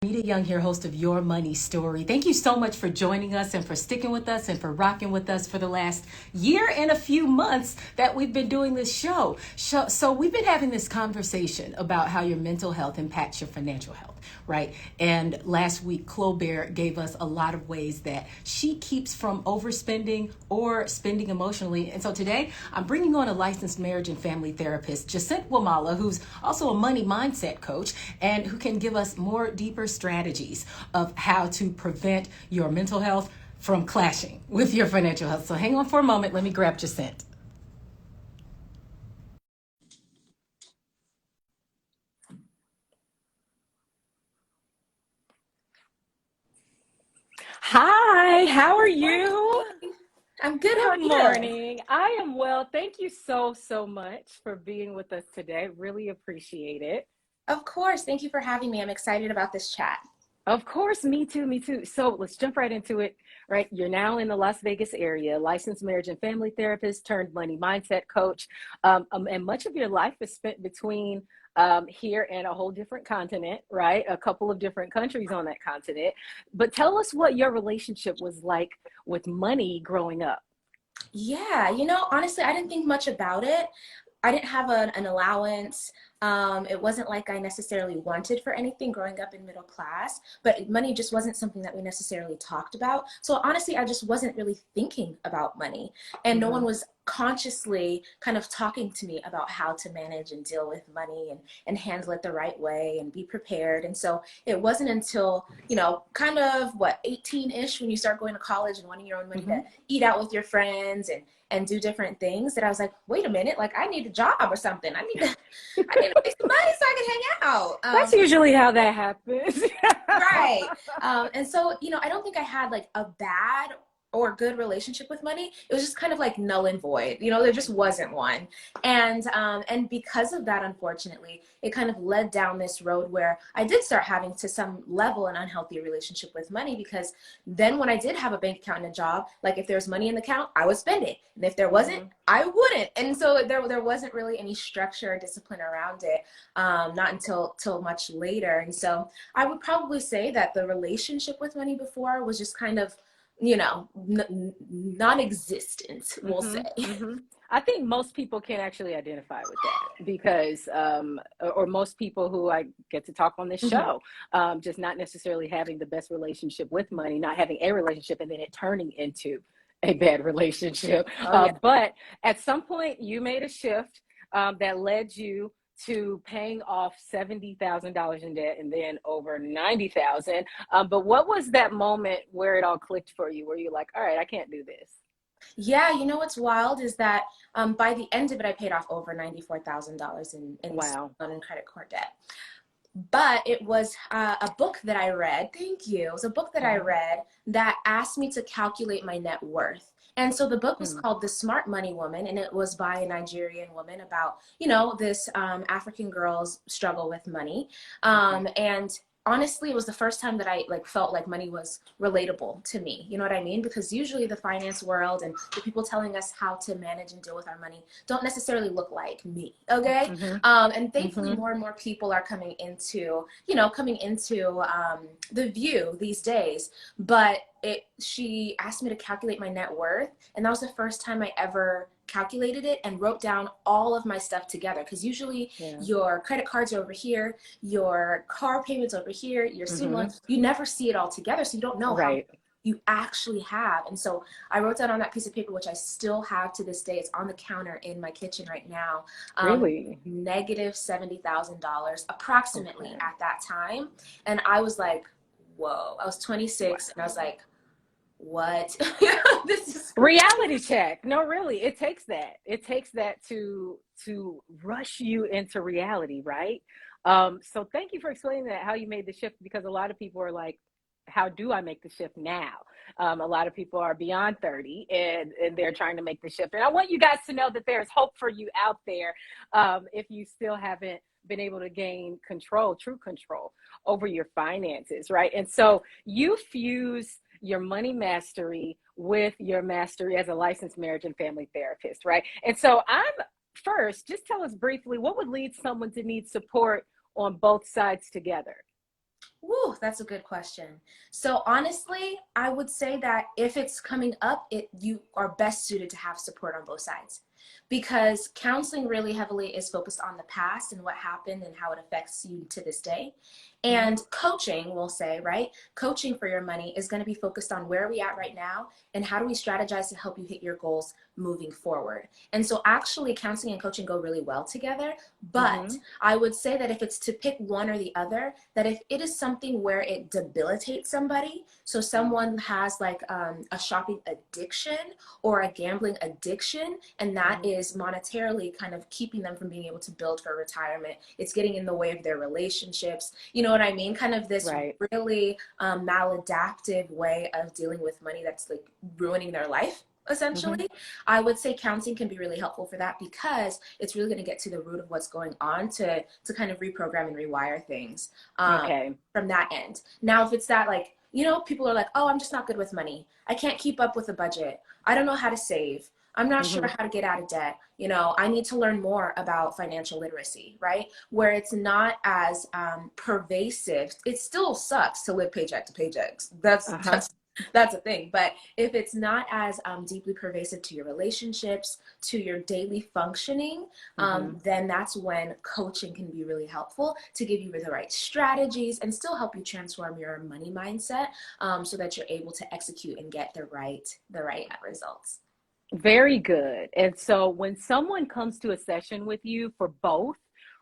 Anita Young here, host of Your Money Story. Thank you so much for joining us and for sticking with us and for rocking with us for the last year and a few months that we've been doing this show. So we've been having this conversation about how your mental health impacts your financial health, right? And last week, Claubert gave us a lot of ways that she keeps from overspending or spending emotionally. And so today, I'm bringing on a licensed marriage and family therapist, Jacent Wamala, who's also a money mindset coach and who can give us more deeper strategies of how to prevent your mental health from clashing with your financial health. So hang on for a moment. Let me grab Jacent. Hi, how are you? I'm good. How are Good you? morning. I am well. Thank you so much for being with us today. Really appreciate it. Of course. Thank you for having me. I'm excited about this chat. Of course, me too, me too. So let's jump right into it, right? You're now in the Las Vegas area, licensed marriage and family therapist turned money mindset coach. And much of your life is spent between here and a whole different continent, right? A couple of different countries on that continent. But tell us what your relationship was like with money growing up. Yeah, honestly, I didn't think much about it. I didn't have an allowance. It wasn't like I necessarily wanted for anything growing up in middle class, but money just wasn't something that we necessarily talked about. So honestly, I just wasn't really thinking about money. And no one Mm-hmm. was consciously kind of talking to me about how to manage and deal with money and handle it the right way and be prepared. And so it wasn't until, kind of what, 18-ish when you start going to college and wanting your own money to Mm-hmm. eat out with your friends and do different things that I was like, wait a minute, like I need a job or something. I need to make some money so I can hang out. That's usually how that happens. Right. And so, I don't think I had like a bad or good relationship with money. It was just kind of like null and void. There just wasn't one. And because of that, unfortunately, it kind of led down this road where I did start having to some level an unhealthy relationship with money, because then when I did have a bank account and a job, like if there's money in the account, I would spend it. And if there wasn't, Mm-hmm. I wouldn't. And so there wasn't really any structure or discipline around it, not until till much later. And so I would probably say that the relationship with money before was just kind of, non-existent, we'll say. Mm-hmm. Mm-hmm. I think most people can actually identify with that because, or most people who I get to talk on this Mhm. show, just not necessarily having the best relationship with money, not having a relationship, and then it turning into a bad relationship. Oh yeah. But at some point, you made a shift that led you to paying off $70,000 in debt and then over 90,000. But what was that moment where it all clicked for you? Where you're like, all right, I can't do this. Yeah, what's wild is that by the end of it, I paid off over $94,000 in student Wow. loan and credit card debt. But it was a book that I read. Thank you. It was a book that I Mm-hmm. read that asked me to calculate my net worth. And so the book was Hmm. called The Smart Money Woman, and it was by a Nigerian woman about, this African girl's struggle with money. Okay. And honestly, it was the first time that I like felt like money was relatable to me. You know what I mean? Because usually the finance world and the people telling us how to manage and deal with our money don't necessarily look like me. Okay. Mm-hmm. And thankfully, Mm-hmm. more and more people are coming into the view these days. But she asked me to calculate my net worth, and that was the first time I ever calculated it and wrote down all of my stuff together. Because usually Yeah. your credit cards are over here, your car payments over here, your student Mm-hmm. loans, you never see it all together, so you don't know how Right. you actually have. And so I wrote down on that piece of paper, which I still have to this day. It's on the counter in my kitchen right now. Really? Negative $70,000 approximately Okay. at that time. And I was like, whoa. I was 26 and I Wow. was like, what? This is Reality check. No, really, it takes that. It takes that to rush you into reality, right? So thank you for explaining that how you made the shift because a lot of people are like, how do I make the shift now? A lot of people are beyond 30 and they're trying to make the shift. And I want you guys to know that there's hope for you out there if you still haven't been able to gain control, true control over your finances, right? And so you fuse your money mastery with your mastery as a licensed marriage and family therapist, right? And so I'm first, just tell us briefly what would lead someone to need support on both sides together. Woo, that's a good question. So honestly, I would say that if it's coming up, you are best suited to have support on both sides. Because counseling really heavily is focused on the past and what happened and how it affects you to this day. And coaching, we'll say, right? Coaching for your money is going to be focused on where are we at right now and how do we strategize to help you hit your goals moving forward. And so actually counseling and coaching go really well together, but I would say that if it's to pick one or the other, that if it is something where it debilitates somebody, so someone has like a shopping addiction or a gambling addiction, and that is monetarily kind of keeping them from being able to build for retirement, it's getting in the way of their relationships, you know what I mean? Kind of this really maladaptive way of dealing with money that's like ruining their life essentially. I would say counseling can be really helpful for that because it's really going to get to the root of what's going on to kind of reprogram and rewire things from that end. Now, if it's that like, you know, people are like, oh, I'm just not good with money. I can't keep up with a budget. I don't know how to save. I'm not sure how to get out of debt. You know, I need to learn more about financial literacy, right? Where it's not as pervasive. It still sucks to live paycheck to paycheck. That's a thing. But if it's not as deeply pervasive to your relationships, to your daily functioning, then that's when coaching can be really helpful to give you the right strategies and still help you transform your money mindset so that you're able to execute and get the right results. Very good. And so when someone comes to a session with you for both,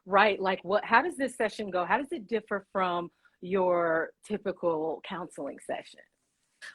right? Like how does this session go? How does it differ from your typical counseling session?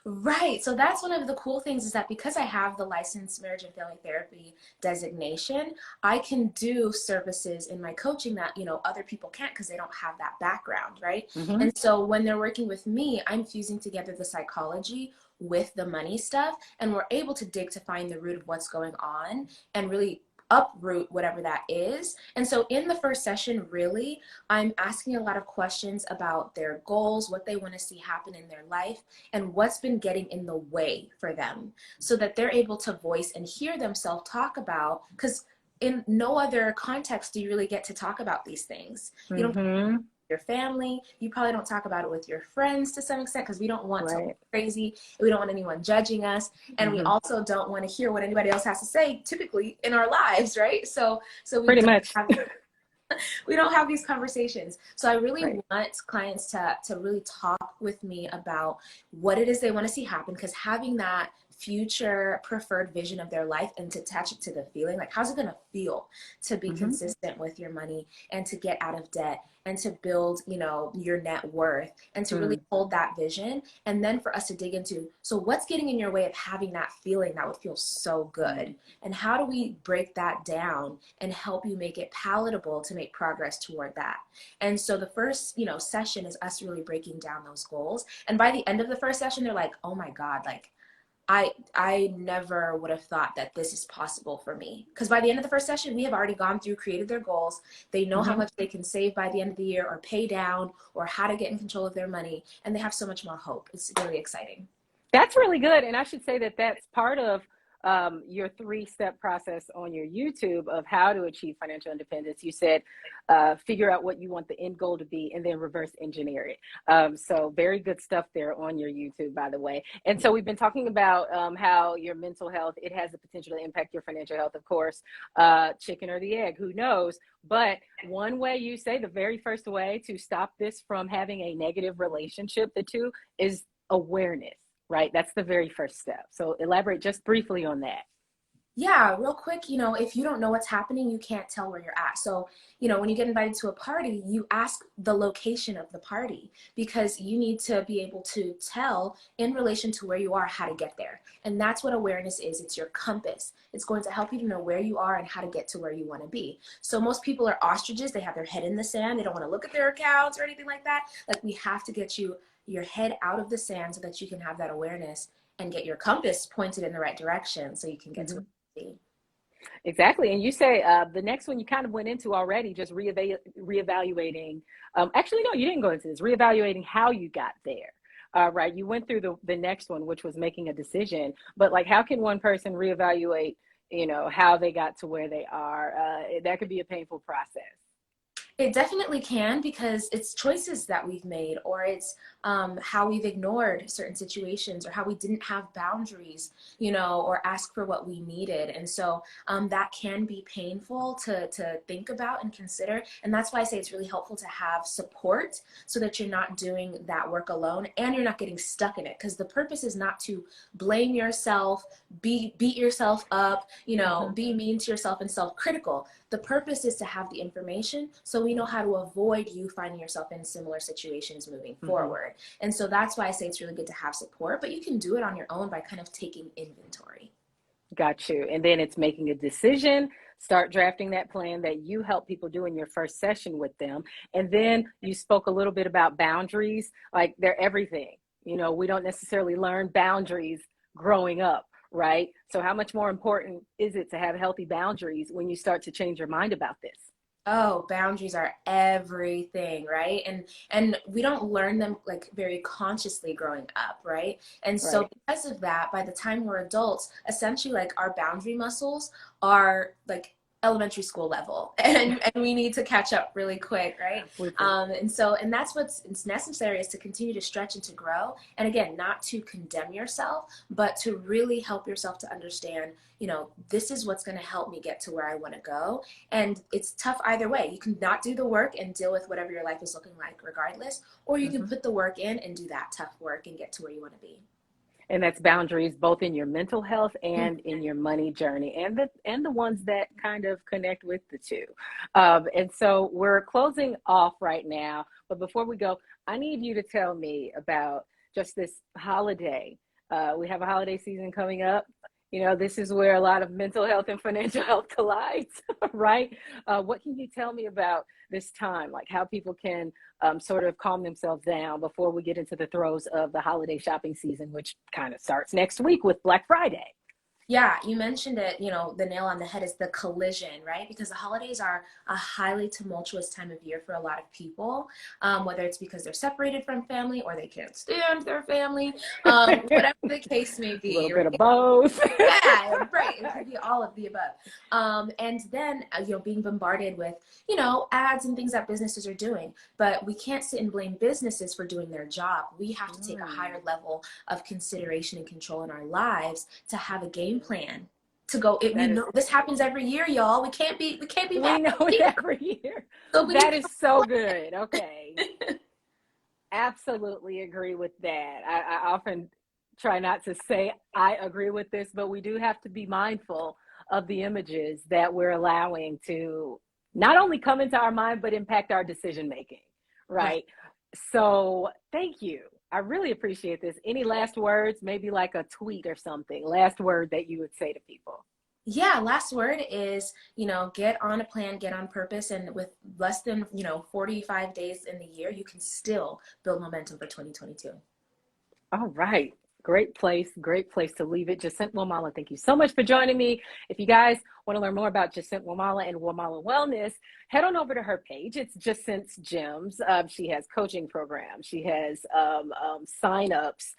Right. So that's one of the cool things is that because I have the licensed marriage and family therapy designation, I can do services in my coaching that, you know, other people can't because they don't have that background, right? And so when they're working with me, I'm fusing together the psychology with the money stuff, and we're able to dig to find the root of what's going on and really uproot whatever that is. And so in the first session, really, I'm asking a lot of questions about their goals, what they want to see happen in their life, and what's been getting in the way for them so that they're able to voice and hear themselves talk about, because in no other context do you really get to talk about these things. You don't your family, you probably don't talk about it with your friends to some extent because we don't want to look crazy, we don't want anyone judging us, and we also don't want to hear what anybody else has to say typically in our lives, right? So we pretty much we don't have these conversations. So I really want clients to really talk with me about what it is they want to see happen, because having that future preferred vision of their life and to attach it to the feeling, like how's it going to feel to be consistent with your money and to get out of debt and to build, you know, your net worth and to really hold that vision. And then for us to dig into, so what's getting in your way of having that feeling that would feel so good? And how do we break that down and help you make it palatable to make progress toward that? And so the first, you know, session is us really breaking down those goals. And by the end of the first session, they're like, oh my God, like I never would have thought that this is possible for me. Because by the end of the first session, we have already gone through, created their goals. They know how much they can save by the end of the year or pay down or how to get in control of their money. And they have so much more hope. It's really exciting. That's really good. And I should say that that's part of your 3-step process on your YouTube of how to achieve financial independence. You said figure out what you want the end goal to be and then reverse engineer it. So very good stuff there on your YouTube, by the way. And so we've been talking about how your mental health, it has the potential to impact your financial health, of course. Chicken or the egg, who knows? But one way, you say the very first way to stop this from having a negative relationship, the two, is awareness. Right? That's the very first step. So elaborate just briefly on that. Yeah, real quick, you know, if you don't know what's happening, you can't tell where you're at. So, you know, when you get invited to a party, you ask the location of the party because you need to be able to tell in relation to where you are how to get there. And that's what awareness is. It's your compass. It's going to help you to know where you are and how to get to where you want to be. So most people are ostriches. They have their head in the sand. They don't want to look at their accounts or anything like that. Like, we have to get your head out of the sand so that you can have that awareness and get your compass pointed in the right direction so you can get to Exactly. And you say the next one you kind of went into already, just reevaluating. Actually, no, you didn't go into this. Reevaluating how you got there. Right. You went through the next one, which was making a decision. But like, how can one person reevaluate, you know, how they got to where they are? That could be a painful process. It definitely can, because it's choices that we've made, or it's how we've ignored certain situations, or how we didn't have boundaries, or ask for what we needed. And so that can be painful to think about and consider. And that's why I say it's really helpful to have support, so that you're not doing that work alone and you're not getting stuck in it. Because the purpose is not to blame yourself, beat yourself up, be mean to yourself and self-critical. The purpose is to have the information so we know how to avoid you finding yourself in similar situations moving forward. And so that's why I say it's really good to have support, but you can do it on your own by kind of taking inventory. Got you. And then it's making a decision, start drafting that plan that you help people do in your first session with them. And then you spoke a little bit about boundaries, like they're everything. We don't necessarily learn boundaries growing up, right? So how much more important is it to have healthy boundaries when you start to change your mind about this? Oh, boundaries are everything, right? And we don't learn them like very consciously growing up, right? And so Right. because of that, by the time we're adults, essentially like our boundary muscles are like elementary school level, and we need to catch up really quick, right? With it. And that's what's it's necessary, is to continue to stretch and to grow. And again, not to condemn yourself, but to really help yourself to understand, this is what's going to help me get to where I want to go. And it's tough either way. You can not do the work and deal with whatever your life is looking like regardless, or you can put the work in and do that tough work and get to where you want to be. And that's boundaries both in your mental health and in your money journey, and the ones that kind of connect with the two. And so we're closing off right now, but before we go, I need you to tell me about just this holiday. We have a holiday season coming up. This is where a lot of mental health and financial health collides, right? What can you tell me about this time, like how people can sort of calm themselves down before we get into the throes of the holiday shopping season, which kind of starts next week with Black Friday? Yeah, you mentioned it, the nail on the head is the collision, right? Because the holidays are a highly tumultuous time of year for a lot of people, whether it's because they're separated from family or they can't stand their family, whatever the case may A little be, bit of right? both. Yeah, right. It could be all of the above. And then, being bombarded with, ads and things that businesses are doing. But we can't sit and blame businesses for doing their job. We have to take a higher level of consideration and control in our lives to have a game plan to go. We That is, know this happens every year, y'all. We can't be we mad know it here. every year. So we need That to is so good. Okay. Absolutely agree with that. I often try not to say I agree with this, but we do have to be mindful of the images that we're allowing to not only come into our mind, but impact our decision making, right. right? So thank you. I really appreciate this. Any last words, maybe like a tweet or something, last word that you would say to people? Yeah, last word is, get on a plan, get on purpose, and with less than, 45 days in the year, you can still build momentum for 2022. All right. Great place to leave it. Jacent Wamala, thank you so much for joining me. If you guys want to learn more about Jacent Wamala and Wamala Wellness, head on over to her page. It's Jacent's Gems. She has coaching programs. She has sign-ups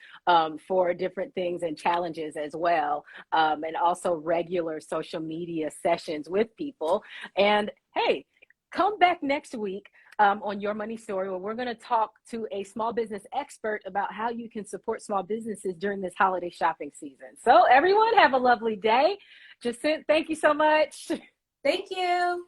for different things and challenges as well, and also regular social media sessions with people. And hey, come back next week on Your Money Story, where we're going to talk to a small business expert about how you can support small businesses during this holiday shopping season. So everyone have a lovely day. Jacent, thank you so much. Thank you.